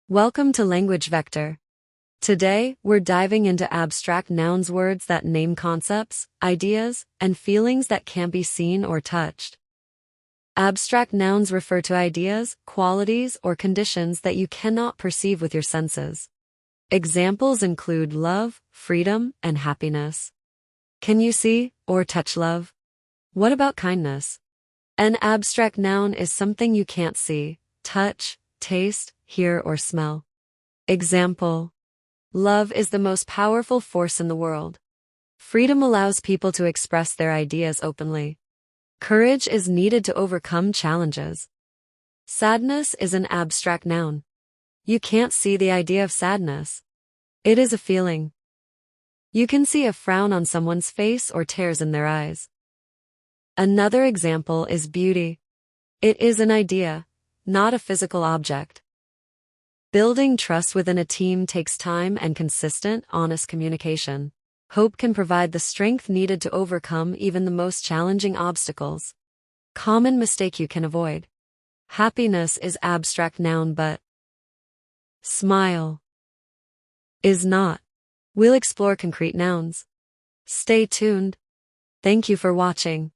Welcome to LanguageVector. Today, we're diving into abstract nouns, words that name concepts, ideas, and feelings that can't be seen or touched. Abstract nouns refer to ideas, qualities, or conditions that you cannot perceive with your senses. Examples include love, freedom, and happiness. Can you see or touch love? What about kindness? An abstract noun is something you can't see, touch, taste, hear, or smell. Example: love is the most powerful force in the world. Freedom allows people to express their ideas openly. Courage is needed to overcome challenges. Sadness is an abstract noun. You can't see the idea of sadness. It is a feeling. You can see a frown on someone's face or tears in their eyes. Another example is beauty. It is an idea, not a physical object. Building trust within a team takes time and consistent, honest communication. Hope can provide the strength needed to overcome even the most challenging obstacles. Common mistake you can avoid. Happiness is abstract noun, but smile is not. We'll explore concrete nouns. Stay tuned. Thank you for watching.